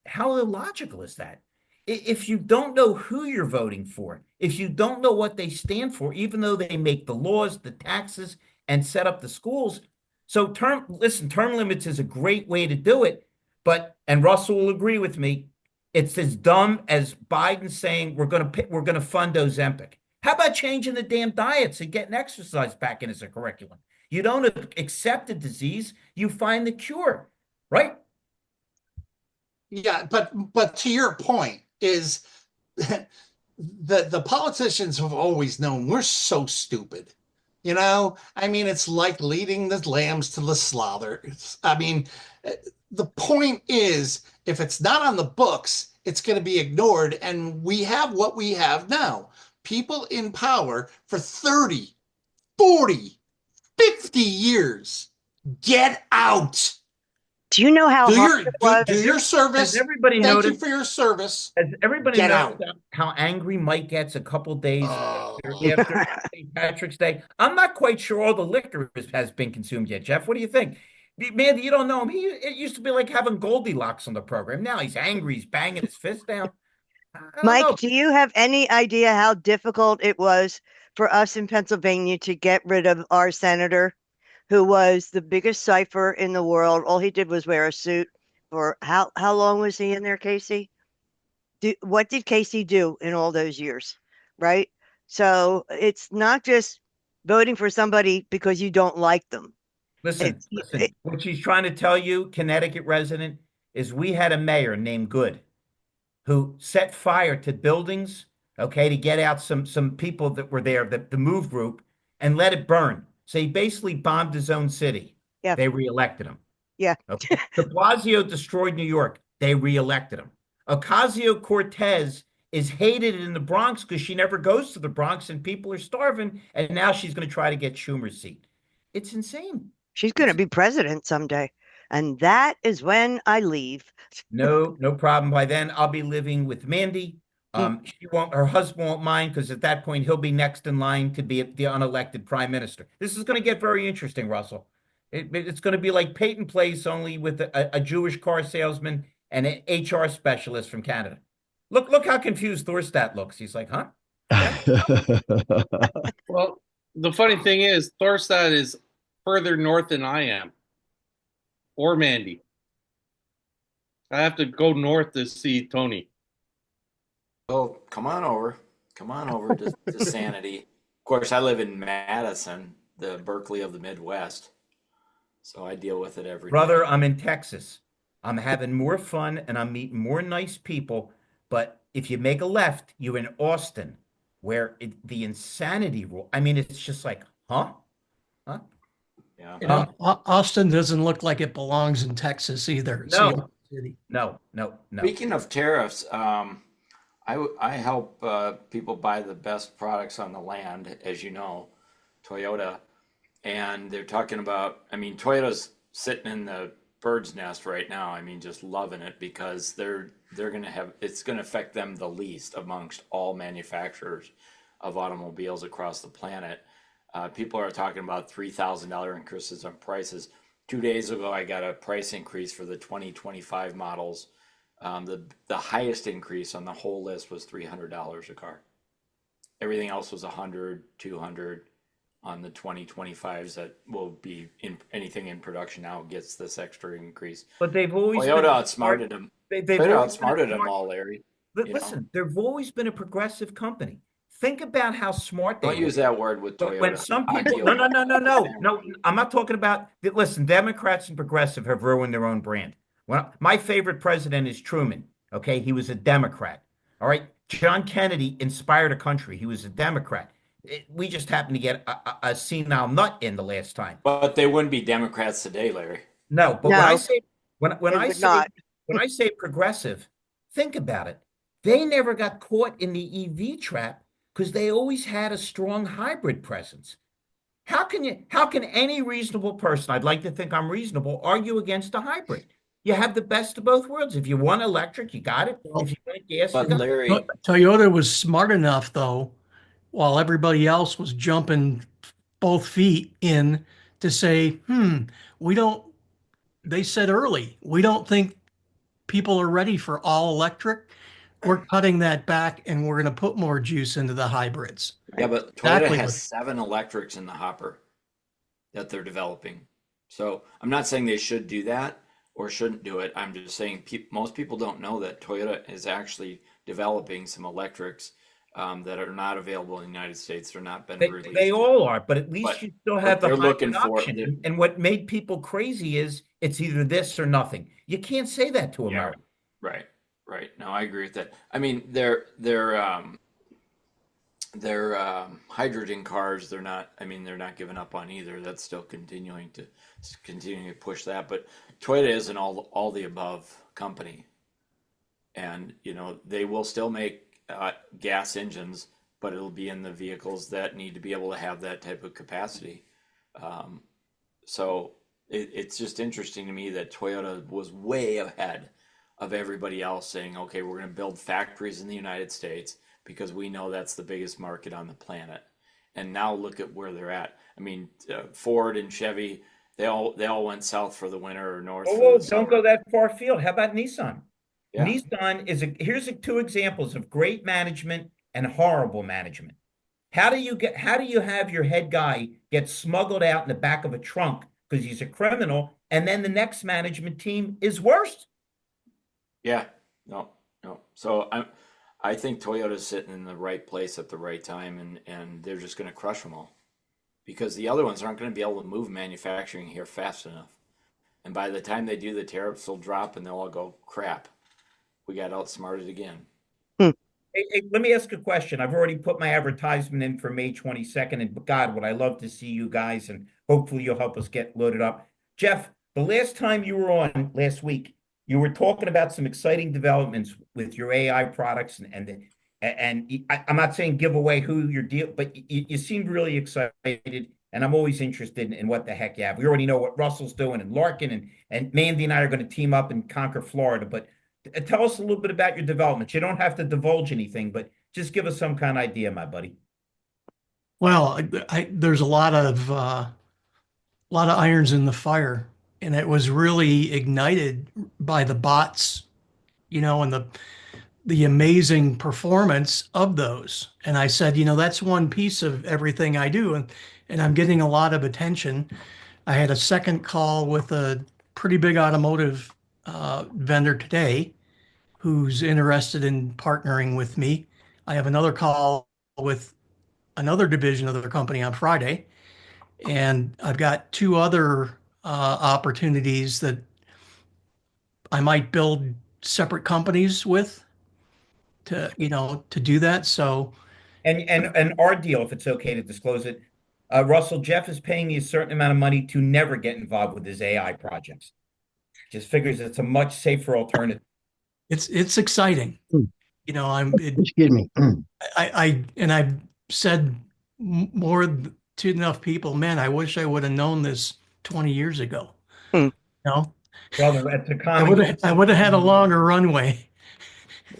How illogical is that? If you don't know who you're voting for, if you don't know what they stand for, even though they make the laws, the taxes, and set up the schools. So term limits is a great way to do it, but and Russell will agree with me, it's as dumb as Biden saying we're gonna fund Ozempic. How about changing the damn diets and getting exercise back in as a curriculum? You don't accept the disease, you find the cure, right? Yeah, but to your point is the politicians have always known we're so stupid. I mean, it's like leading the lambs to the slaughter. I mean, the point is, if it's not on the books, it's going to be ignored. And we have what we have now. People in power for 30, 40, 50 years. Get out. Do you know how Do hard your it do, was? do your Has service. everybody Thank you noticed? for your service. Has everybody Get noticed out. how angry Mike gets a couple days Oh. after St. Patrick's Day? I'm not quite sure all the liquor has been consumed yet, Jeff. What do you think? Mandy, you don't know him. It used to be like having Goldilocks on the program. Now he's angry. He's banging his fist down. I don't Mike, know. do you have any idea how difficult it was for us in Pennsylvania to get rid of our senator, who was the biggest cipher in the world? All he did was wear a suit. For how long was he in there, Casey? What did Casey do in all those years? Right? So it's not just voting for somebody because you don't like them. Listen, It's listen. What she's trying to tell you, Connecticut resident, is we had a mayor named Good who set fire to buildings, okay, to get out some people that were there, the move group, and let it burn. So he basically bombed his own city. yeah, They reelected him. yeah. Okay. De Blasio destroyed New York. They reelected him. Ocasio-Cortez is hated in the Bronx because she never goes to the Bronx and people are starving. And now she's going to try to get Schumer's seat. It's insane. She's going to be president someday. And that is when I leave. No problem. By then, I'll be living with Mandy. Mm. Her husband won't mind because at that point, he'll be next in line to be the unelected prime minister. This is going to get very interesting, Russell. It's going to be like Peyton Place, only with a Jewish car salesman and an HR specialist from Canada. Look how confused Thorstad looks. He's like, huh? Well, the funny thing is, Thorstad is further north than I am, or Mandy. I have to go north to see Tony. Well, come on over. Come on over to Sanity. Of course, I live in Madison, the Berkeley of the Midwest. So I deal with it every Brother, day. I'm in Texas. I'm having more fun and I'm meeting more nice people. But if you make a left, you're in Austin, where the insanity rule. I mean, it's just like, huh? Huh? Yeah. You know, Austin doesn't look like it belongs in Texas either. It's the No, other city. no. Speaking of tariffs, I help people buy the best products on the land, as you know, Toyota, and they're talking about. I mean, Toyota's sitting in the bird's nest right now. I mean, just loving it because they're going to have it's going to affect them the least amongst all manufacturers of automobiles across the planet. People are talking about $3,000 increases on prices. 2 days ago, I got a price increase for the 2025 models. The highest increase on the whole list was $300 a car. Everything else was 100, 200 on the 2025s that will be in anything in production now gets this extra increase. But they've always Toyota been outsmarted them. they've Toyota always been outsmarted them smart. all, Larry. Listen, they've always been a progressive company. Think about how smart they Don't were. use that word with But when Toyota. some I people, deal no, with no, I'm not talking about. Listen, Democrats and progressive have ruined their own brand. Well, my favorite president is Truman. Okay, he was a Democrat. All right, John Kennedy inspired a country. He was a Democrat. We just happened to get a senile nut in the last time. But they wouldn't be Democrats today, Larry. No, but No, when it I would say not. when I say progressive, think about it. They never got caught in the EV trap because they always had a strong hybrid presence. How can any reasonable person, I'd like to think I'm reasonable, argue against a hybrid? You have the best of both worlds. If you want electric, you got it. If you want gas, you But got it. Larry, Toyota was smart enough, though, while everybody else was jumping both feet in to say, we don't they said early, we don't think people are ready for all electric. We're cutting that back and we're going to put more juice into the hybrids. Yeah, but Toyota Exactly has what. 7 electrics in the hopper that they're developing. So I'm not saying they should do that or shouldn't do it. I'm just saying most people don't know that Toyota is actually developing some electrics that are not available in the United States. They're not been They released yet. all are, but at least But you still have but the they're looking hybrid for option. And what made people crazy is it's either this or nothing. You can't say that to yeah, America. right, right. No, I agree with that. I mean, their hydrogen cars, they're not. I mean, they're not giving up on either. That's still continuing to push that. But Toyota is an all the above company, and they will still make gas engines, but it'll be in the vehicles that need to be able to have that type of capacity. Um, so it's just interesting to me that Toyota was way ahead of everybody else, saying, okay, we're going to build factories in the United States because we know that's the biggest market on the planet. And now look at where they're at. I mean, Ford and Chevy, they all went south for the winter or north Oh, for whoa, the don't go summer. that far afield. How about Nissan? Yeah, Nissan here's two examples of great management and horrible management. How do you have your head guy get smuggled out in the back of a trunk because he's a criminal, and then the next management team is worse? yeah, no, no. So I think Toyota's sitting in the right place at the right time, and they're just going to crush them all because the other ones aren't going to be able to move manufacturing here fast enough. And by the time they do, the tariffs will drop and they'll all go, crap, we got outsmarted again. Hmm. Hey, let me ask a question. I've already put my advertisement in for May 22nd, and God, would I love to see you guys, and hopefully you'll help us get loaded up. Jeff, the last time you were on last week, you were talking about some exciting developments with your AI products, I'm not saying give away who your deal, but you seemed really excited, and I'm always interested in what the heck you have. We already know what Russell's doing, and Larkin and Mandy and I are going to team up and conquer Florida, but tell us a little bit about your developments. You don't have to divulge anything, but just give us some kind of idea, my buddy. Well, there's a lot of irons in the fire, and it was really ignited by the bots, and the amazing performance of those. And I said, that's one piece of everything I do, and I'm getting a lot of attention. I had a second call with a pretty big automotive vendor today who's interested in partnering with me. I have another call with another division of their company on Friday, and I've got two other opportunities that I might build separate companies with to do that. So And our deal, if it's okay to disclose it, Russell, Jeff is paying me a certain amount of money to never get involved with his AI projects. Just figures it's a much safer alternative. it's exciting. Mm. I'm it, Excuse me. I've said more to enough people, man, I wish I would have known this 20 years ago. Hmm. No, Well, that's a I common. would have had a longer runway.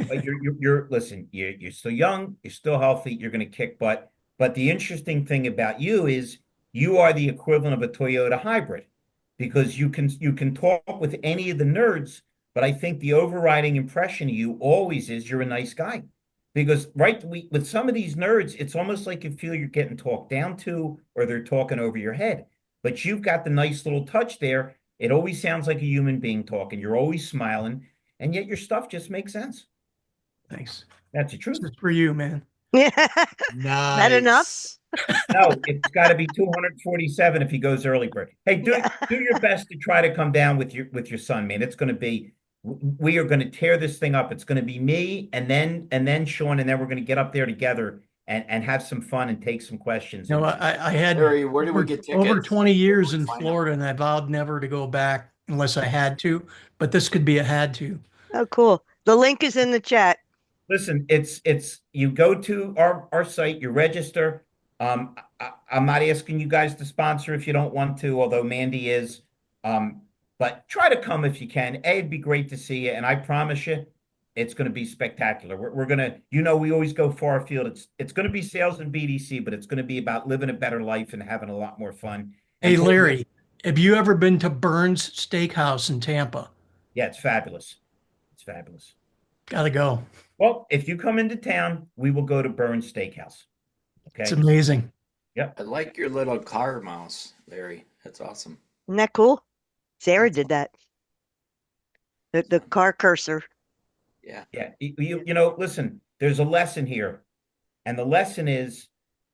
But you're listen, you're still young, you're still healthy, you're going to kick butt. But the interesting thing about you is you are the equivalent of a Toyota hybrid because you can talk with any of the nerds, but I think the overriding impression of you always is you're a nice guy. Because with some of these nerds, it's almost like you feel you're getting talked down to or they're talking over your head. But you've got the nice little touch there. It always sounds like a human being talking. You're always smiling, and yet your stuff just makes sense. Thanks. That's the This truth. is for you, man. Is that enough? Nice. No, it's got to be 247 if he goes early bird. Hey, do Yeah. do your best to try to come down with your son, man. It's going to be we are going to tear this thing up. It's going to be me and then Sean, and then we're going to get up there together and have some fun and take some questions. I had Larry, where do we over, get over tickets? 20 Where do years we in find them? Florida, and I vowed never to go back unless I had to, but this could be a had to. Oh, cool. The link is in the chat. Listen, it's you go to our site, you register. I'm not asking you guys to sponsor if you don't want to, although Mandy is. Um, but try to come if you can. It'd be great to see you, and I promise you, it's going to be spectacular. We're gonna, we always go far afield. It's going to be sales and BDC, but it's going to be about living a better life and having a lot more fun. Hey, And Larry, Have you ever been to Burns Steakhouse in Tampa? Yeah, it's fabulous. It's fabulous. Gotta go. Well, if you come into town, we will go to Burns Steakhouse. It's Okay. amazing. Yep. I like your little car mouse, Larry. That's awesome. Isn't that cool? Sarah did that. The car cursor. Yeah. Yeah. Listen, there's a lesson here. And the lesson is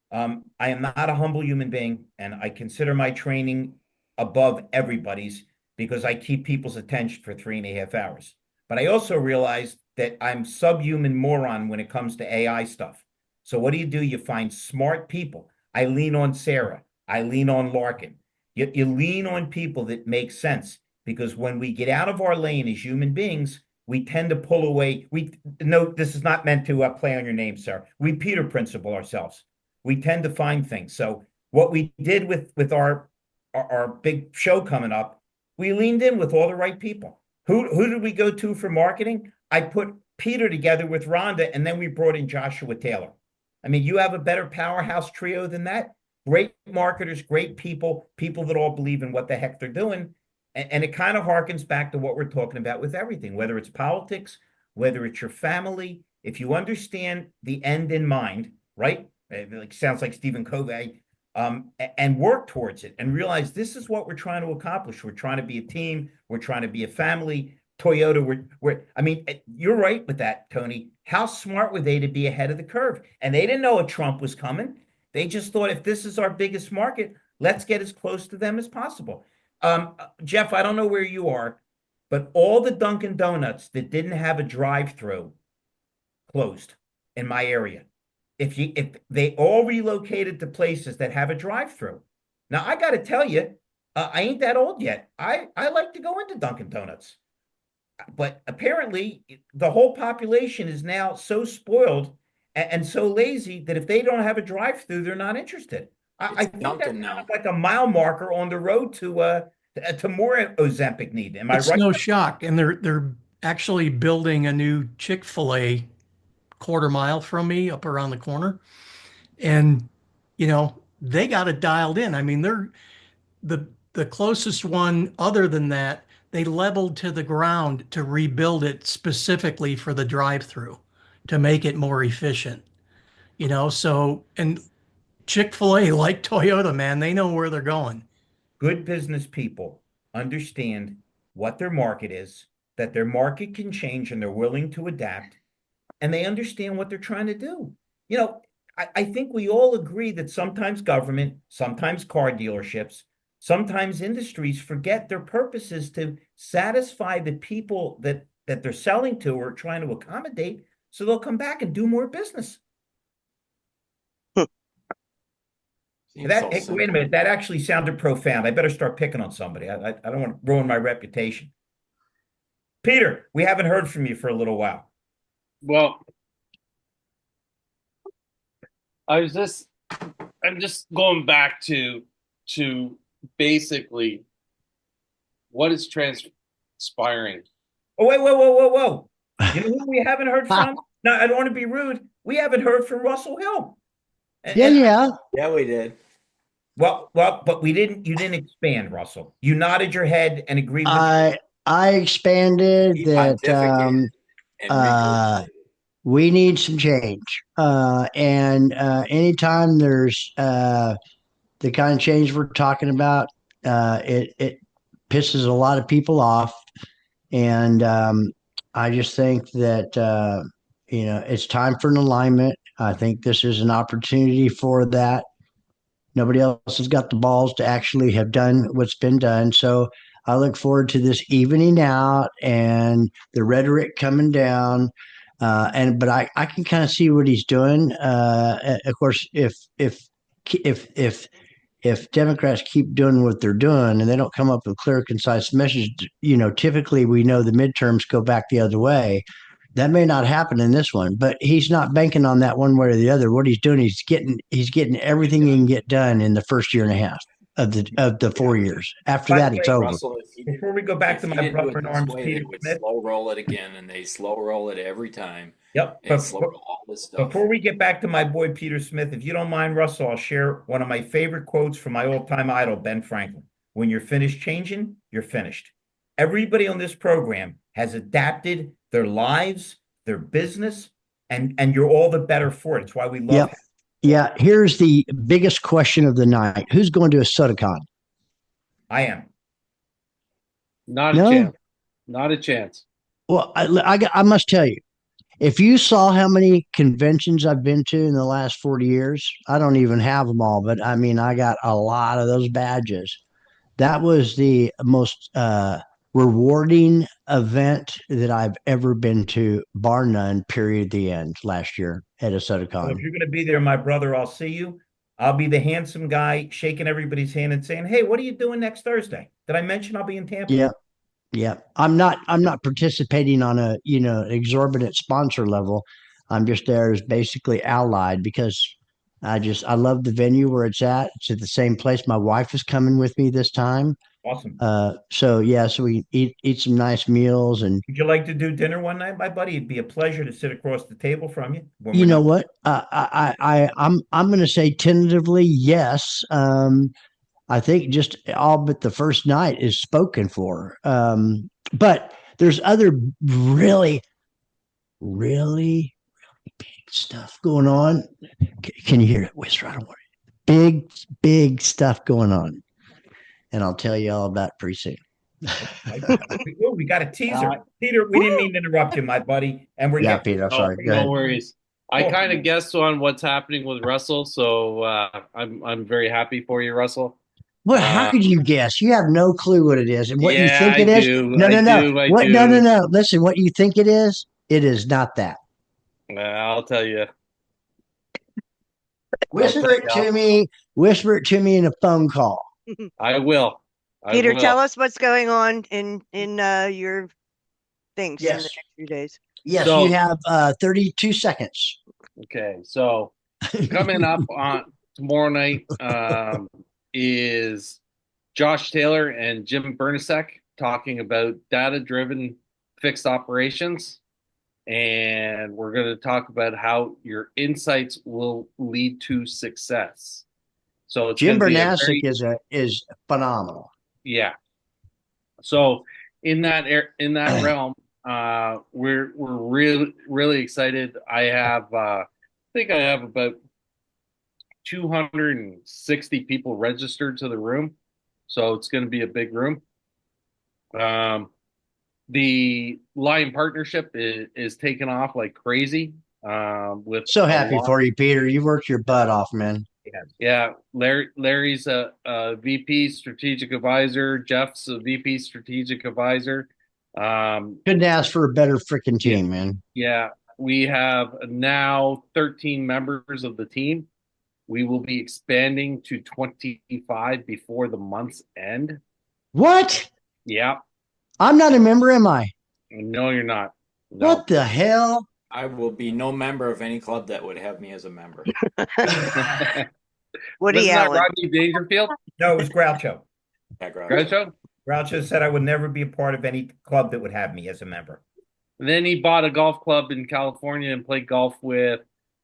I am not a humble human being, and I consider my training above everybody's because I keep people's attention for 3.5 hours. But I also realize that I'm subhuman moron when it comes to AI stuff. So what do? You find smart people. I lean on Sarah. I lean on Larkin. You lean on people that make sense because when we get out of our lane as human beings, we tend to pull away. We no, this is not meant to play on your name, sir. We Peter principle ourselves. We tend to find things. So what we did with our big show coming up, we leaned in with all the right people. Who did we go to for marketing? I put Peter together with Rhonda, and then we brought in Joshua Taylor. I mean, you have a better powerhouse trio than that. Great marketers, great people, people that all believe in what the heck they're doing. And it kind of harkens back to what we're talking about with everything, whether it's politics, whether it's your family. If you understand the end in mind, right? It sounds like Stephen Covey, and work towards it and realize this is what we're trying to accomplish. We're trying to be a team. We're trying to be a family. Toyota, I mean, you're right with that, Tony. How smart were they to be ahead of the curve? And they didn't know a Trump was coming. They just thought if this is our biggest market, let's get as close to them as possible. Jeff, I don't know where you are, but all the Dunkin' Donuts that didn't have a drive-through closed in my area. If they all relocated to places that have a drive-through. Now I got to tell you, I ain't that old yet. I like to go into Dunkin' Donuts, but apparently the whole population is now so spoiled and so lazy that if they don't have a drive-through, they're not interested. I think that's Dunkin' kind now. of like a mile marker on the road to more Ozempic need. Am I It's right? no shock. And they're actually building a new Chick-fil-A quarter mile from me up around the corner. And, they got it dialed in. I mean, they're the closest one other than that, they leveled to the ground to rebuild it specifically for the drive-through to make it more efficient. So and Chick-fil-A, like Toyota, man, they know where they're going. Good business people understand what their market is, that their market can change and they're willing to adapt, and they understand what they're trying to do. I think we all agree that sometimes government, sometimes car dealerships, sometimes industries forget their purpose is to satisfy the people that they're selling to or trying to accommodate, so they'll come back and do more business. Wait a minute, that actually sounded profound. I better start picking on somebody. I don't want to ruin my reputation. Peter, we haven't heard from you for a little while. Well, I'm just going back to basically what is transpiring. Oh, wait, whoa. You know who we haven't heard from? No, I don't want to be rude. We haven't heard from Russell Hill. Yeah. Yeah, we did. Well, but you didn't expand, Russell. You nodded your head and agreed with I expanded He that pontificated and we need some change. And anytime there's the kind of change we're talking about, it pisses a lot of people off. And I just think that it's time for an alignment. I think this is an opportunity for that. Nobody else has got the balls to actually have done what's been done. So I look forward to this evening out and the rhetoric coming down. But I can kind of see what he's doing. Of course, if if Democrats keep doing what they're doing and they don't come up with clear, concise message, typically we know the midterms go back the other way. That may not happen in this one, but he's not banking on that one way or the other. What he's doing, he's getting everything he can get done in the first year and a half of the 4 years. After that, it's over. Russell, before we go back to my brother in arms, way, Peter they would Smith. slow roll it again, and they slow roll it every time. Yep. And slow roll all this stuff. Before we get back to my boy Peter Smith, if you don't mind, Russell, I'll share one of my favorite quotes from my all-time idol, Ben Franklin. When you're finished changing, you're finished. Everybody on this program has adapted their lives, their business, and you're all the better for it. It's why we love. Yep. Yeah. Here's the biggest question of the night. Who's going to a SodaCon? I am. Not a No? chance. Not a chance. Well, I must tell you, if you saw how many conventions I've been to in the last 40 years, I don't even have them all, but I mean, I got a lot of those badges. That was the most rewarding event that I've ever been to, bar none, period, the end, last year at a So SodaCon. if you're going to be there, my brother, I'll see you. I'll be the handsome guy shaking everybody's hand and saying, "Hey, what are you doing next Thursday?" Did I mention I'll be in Tampa? Yeah. Yeah. I'm not participating on a, exorbitant sponsor level. I'm just there as basically allied because I love the venue where it's at. It's at the same place. My wife is coming with me this time. Awesome. So yeah, so we eat some nice meals. And Would you like to do dinner one night, my buddy? It'd be a pleasure to sit across the table from you when you we're know not. what? I'm going to say tentatively yes. I think just all but the first night is spoken for. But there's other really, really big stuff going on. Can you hear it whisper? I don't worry. Big, big stuff going on, and I'll tell you all about it pretty soon. We got a teaser. Peter, we didn't mean to interrupt you, my buddy. And we're Yeah, getting Peter, I'm No, sorry. Go no ahead. worries. I kind of guessed on what's happening with Russell, so I'm very happy for you, Russell. What? How could you guess? You have no clue what it is, and what you Yeah, think I it is. do. No, I no, no. do. I What? do. No, no, no. Listen, what you think it is not that. I'll tell you. Whisper it to me. Whisper it to me in a phone call. I will. I Peter, will. tell us what's going on in your things in the Yes. next few days. Yes, So- you have 32 seconds. Okay, so coming up on tomorrow night is Josh Taylor and Jim Bernasek talking about data-driven fixed operations. And we're going to talk about how your insights will lead to success. So it's Jim going to be Bernasek is phenomenal. yeah. So in that realm, we're really excited. I think I have about 260 people registered to the room, so it's going to be a big room. The Lion partnership is taking off like crazy. With So happy for you, Peter. You worked your butt off, man. Yeah, Larry's a VP strategic advisor. Jeff's a VP strategic advisor. Couldn't ask for a better freaking team, man. Yeah, we have now 13 members of the team. We will be expanding to 25 before the month's end. What? Yeah. I'm not a member, am I? No, you're not. No. What the hell? I will be no member of any club that would have me as a member. Woody Wasn't that Allen. Rodney Dangerfield? No, it was Groucho. Groucho? Groucho said I would never be a part of any club that would have me as a member. And then he bought a golf club in California and played golf with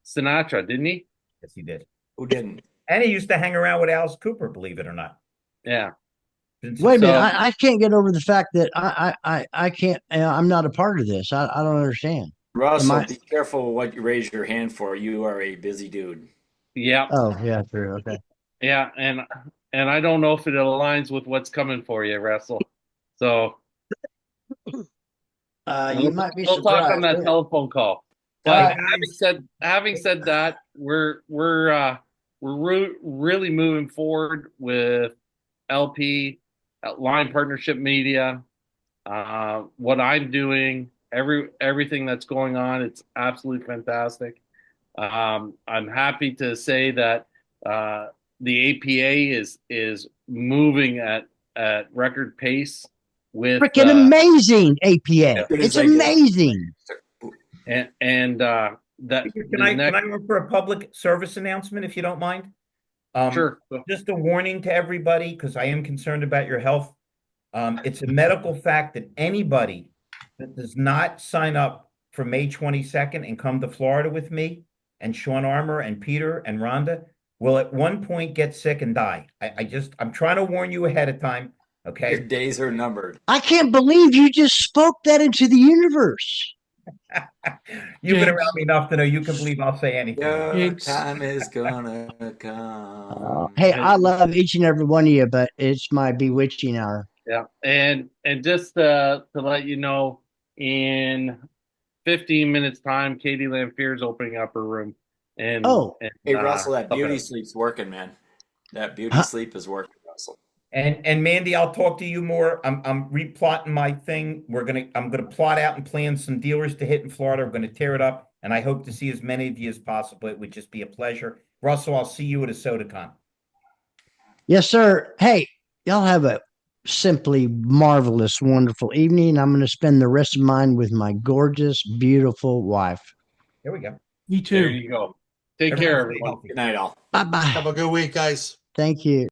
Sinatra, didn't he? Yes, he did. Who didn't? And he used to hang around with Alice Cooper, believe it or not. Yeah. Wait a minute. I can't get over the fact that I can't. I'm not a part of this. I don't understand. Russell, be careful what you raise your hand for. You are a busy dude. Yeah. Oh, yeah, true. Okay. Yeah, and I don't know if it aligns with what's coming for you, Russell. So you might be we'll talk on that surprised. telephone call. But having said that, we're really moving forward with LP, Line Partnership Media, what I'm doing, everything that's going on. It's absolutely fantastic. I'm happy to say that the APA is moving at record pace with Freaking amazing APA. It's amazing. And that can I offer a public service announcement if you don't mind? Sure. Just a warning to everybody, because I am concerned about your health. It's a medical fact that anybody that does not sign up for May 22nd and come to Florida with me and Sean Armour and Peter and Rhonda, will at one point get sick and die. I'm trying to warn you ahead of time. Your Okay. days are numbered. I can't believe you just spoke that into the universe. You've been Jinx. around me enough to know you can believe I'll say anything. Your Jinx. time is gonna come. Hey, I love each and every one of you, but it's my bewitching hour. Yeah, and just to let you know, in 15 minutes time, Katie Lamphere is opening up her room. And Oh. Hey, Russell, that beauty okay. sleep's working, man. That beauty Huh? sleep is working, Russell. And Mandy, I'll talk to you more. I'm replotting my thing. I'm gonna plot out and plan some dealers to hit in Florida. We're gonna tear it up, and I hope to see as many of you as possible. It would just be a pleasure. Russell, I'll see you at a SodaCon. Yes, sir. Hey, y'all have a simply marvelous, wonderful evening. I'm going to spend the rest of mine with my gorgeous, beautiful wife. There we go. Me There too. you go. Take Everyone care, stay everyone. healthy. Good night, all. Bye bye. Have a good week, guys. Thank you.